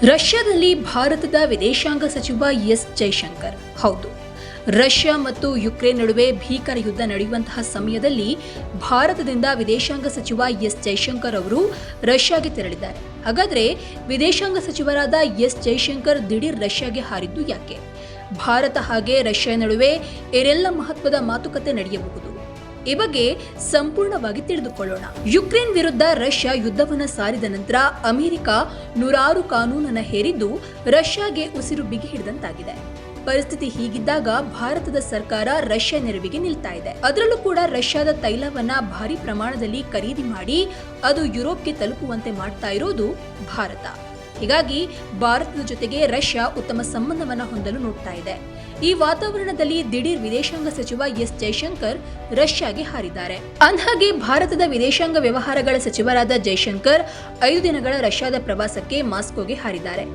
ರಷ್ಯಾದಲ್ಲಿ ಭಾರತದ ವಿದೇಶಾಂಗ ಸಚಿವ ಎಸ್ ಜೈಶಂಕರ್. ಹೌದು, ರಷ್ಯಾ ಮತ್ತು ಯುಕ್ರೇನ್ ನಡುವೆ ಭೀಕರ ಯುದ್ಧ ನಡೆಯುವಂತಹ ಸಮಯದಲ್ಲಿ ಭಾರತದಿಂದ ವಿದೇಶಾಂಗ ಸಚಿವ ಎಸ್ ಜೈಶಂಕರ್ ಅವರು ರಷ್ಯಾಗೆ ತೆರಳಿದ್ದಾರೆ. ಹಾಗಾದರೆ ವಿದೇಶಾಂಗ ಸಚಿವರಾದ ಎಸ್ ಜೈಶಂಕರ್ ದಿಢೀರ್ ರಷ್ಯಾಗೆ ಹಾರಿದ್ದು ಯಾಕೆ? ಭಾರತ ಹಾಗೆ ರಷ್ಯಾ ನಡುವೆ ಏನೆಲ್ಲ ಮಹತ್ವದ ಮಾತುಕತೆ ನಡೆಯಬಹುದು? ಈ ಬಗ್ಗೆ ಸಂಪೂರ್ಣವಾಗಿ ತಿಳಿದುಕೊಳ್ಳೋಣ. ಯುಕ್ರೇನ್ ವಿರುದ್ಧ ರಷ್ಯಾ ಯುದ್ಧವನ್ನು ಸಾರಿದ ನಂತರ ಅಮೆರಿಕ ನೂರಾರು ಕಾನೂನನ್ನು ಹೇರಿದ್ದು ರಷ್ಯಾಗೆ ಉಸಿರು ಬಿಗಿ ಹಿಡಿದಂತಾಗಿದೆ. ಪರಿಸ್ಥಿತಿ ಹೀಗಿದ್ದಾಗ ಭಾರತದ ಸರ್ಕಾರ ರಷ್ಯಾ ನೆರವಿಗೆ ನಿಲ್ತಾ ಇದೆ. ಅದರಲ್ಲೂ ಕೂಡ ರಷ್ಯಾದ ತೈಲವನ್ನ ಭಾರಿ ಪ್ರಮಾಣದಲ್ಲಿ ಖರೀದಿ ಮಾಡಿ ಅದು ಯುರೋಪ್ಗೆ ತಲುಪುವಂತೆ ಮಾಡ್ತಾ ಇರೋದು ಭಾರತ. ಹೀಗಾಗಿ ಭಾರತದ ಜೊತೆಗೆ ರಷ್ಯಾ ಉತ್ತಮ ಸಂಬಂಧವನ್ನ ಹೊಂದಲು ನೋಡ್ತಾ ಇದೆ. ಈ ವಾತಾವರಣದಲ್ಲಿ ದಿಢೀರ್ ವಿದೇಶಾಂಗ ಸಚಿವ ಎಸ್ ಜೈಶಂಕರ್ ರಷ್ಯಾಗೆ ಹಾರಿದ್ದಾರೆ. ಅಂದಹಾಗೆ ಭಾರತದ ವಿದೇಶಾಂಗ ವ್ಯವಹಾರಗಳ ಸಚಿವರಾದ ಜೈಶಂಕರ್ 5 ದಿನಗಳ ರಷ್ಯಾದ ಪ್ರವಾಸಕ್ಕೆ ಮಾಸ್ಕೋಗೆ ಹಾರಿದ್ದಾರೆ.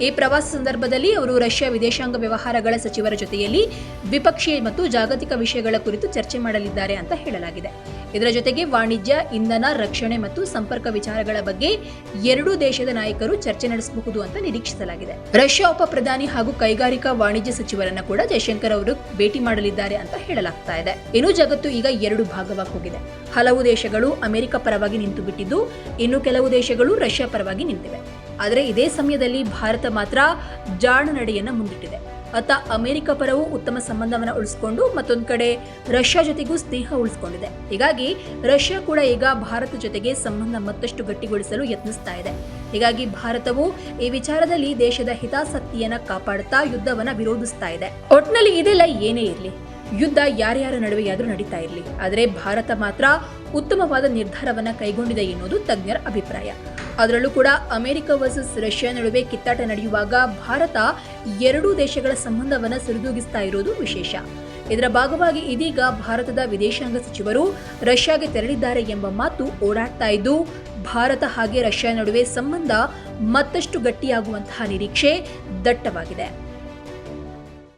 ಈ ಪ್ರವಾಸ ಸಂದರ್ಭದಲ್ಲಿ ಅವರು ರಷ್ಯಾ ವಿದೇಶಾಂಗ ವ್ಯವಹಾರಗಳ ಸಚಿವರ ಜೊತೆಯಲ್ಲಿ ದ್ವಿಪಕ್ಷೀಯ ಮತ್ತು ಜಾಗತಿಕ ವಿಷಯಗಳ ಕುರಿತು ಚರ್ಚೆ ಮಾಡಲಿದ್ದಾರೆ ಅಂತ ಹೇಳಲಾಗಿದೆ. ಇದರ ಜೊತೆಗೆ ವಾಣಿಜ್ಯ, ಇಂಧನ, ರಕ್ಷಣೆ ಮತ್ತು ಸಂಪರ್ಕ ವಿಚಾರಗಳ ಬಗ್ಗೆ ಎರಡೂ ದೇಶದ ನಾಯಕರು ಚರ್ಚೆ ನಡೆಸಬಹುದು ಅಂತ ನಿರೀಕ್ಷಿಸಲಾಗಿದೆ. ರಷ್ಯಾ ಉಪ ಪ್ರಧಾನಿ ಹಾಗೂ ಕೈಗಾರಿಕಾ ವಾಣಿಜ್ಯ ಸಚಿವರನ್ನ ಕೂಡ ಜೈಶಂಕರ್ ಅವರು ಭೇಟಿ ಮಾಡಲಿದ್ದಾರೆ ಅಂತ ಹೇಳಲಾಗ್ತಾ ಇದೆ. ಇನ್ನು ಜಗತ್ತು ಈಗ 2 ಭಾಗವಾಗಿ ಹೋಗಿದೆ. ಹಲವು ದೇಶಗಳು ಅಮೆರಿಕ ಪರವಾಗಿ ನಿಂತು ಬಿಟ್ಟಿದ್ದು, ಇನ್ನು ಕೆಲವು ದೇಶಗಳು ರಷ್ಯಾ ಪರವಾಗಿ ನಿಂತಿವೆ. ಆದರೆ ಇದೇ ಸಮಯದಲ್ಲಿ ಭಾರತ ಮಾತ್ರ ಜಾಣ ನಡೆಯನ್ನ ಮುಂದಿಟ್ಟಿದೆ. ಅತ್ತ ಅಮೆರಿಕ ಪರವು ಉತ್ತಮ ಸಂಬಂಧವನ್ನು ಉಳಿಸಿಕೊಂಡು ಮತ್ತೊಂದು ಕಡೆ ರಷ್ಯಾ ಜೊತೆಗೂ ಸ್ನೇಹ ಉಳಿಸಿಕೊಂಡಿದೆ. ಹೀಗಾಗಿ ರಷ್ಯಾ ಕೂಡ ಈಗ ಭಾರತ ಜೊತೆಗೆ ಸಂಬಂಧ ಮತ್ತಷ್ಟು ಗಟ್ಟಿಗೊಳಿಸಲು ಯತ್ನಿಸ್ತಾ ಇದೆ. ಹೀಗಾಗಿ ಭಾರತವು ಈ ವಿಚಾರದಲ್ಲಿ ದೇಶದ ಹಿತಾಸಕ್ತಿಯನ್ನ ಕಾಪಾಡುತ್ತಾ ಯುದ್ಧವನ್ನ ವಿರೋಧಿಸ್ತಾ ಇದೆ. ಒಟ್ನಲ್ಲಿ ಇದೆಲ್ಲ ಏನೇ ಇರಲಿ, ಯುದ್ಧ ಯಾರ್ಯಾರ ನಡುವೆಯಾದ್ರೂ ನಡೀತಾ ಇರಲಿ, ಆದರೆ ಭಾರತ ಮಾತ್ರ ಉತ್ತಮವಾದ ನಿರ್ಧಾರವನ್ನ ಕೈಗೊಂಡಿದೆ ಎನ್ನುವುದು ತಜ್ಞರ ಅಭಿಪ್ರಾಯ. ಅದರಲ್ಲೂ ಕೂಡ ಅಮೆರಿಕ ವರ್ಸಸ್ ರಷ್ಯಾ ನಡುವೆ ಕಿತ್ತಾಟ ನಡೆಯುವಾಗ ಭಾರತ ಎರಡೂ ದೇಶಗಳ ಸಂಬಂಧವನ್ನು ಸರಿದೂಗಿಸ್ತಾ ಇರೋದು ವಿಶೇಷ. ಇದರ ಭಾಗವಾಗಿ ಇದೀಗ ಭಾರತದ ವಿದೇಶಾಂಗ ಸಚಿವರು ರಷ್ಯಾಗೆ ತೆರಳಿದ್ದಾರೆ ಎಂಬ ಮಾತು ಓಡಾಡ್ತಾ ಇದ್ದು, ಭಾರತ ಹಾಗೆ ರಷ್ಯಾ ನಡುವೆ ಸಂಬಂಧ ಮತ್ತಷ್ಟು ಗಟ್ಟಿಯಾಗುವಂತಹ ನಿರೀಕ್ಷೆ ದಟ್ಟವಾಗಿದೆ.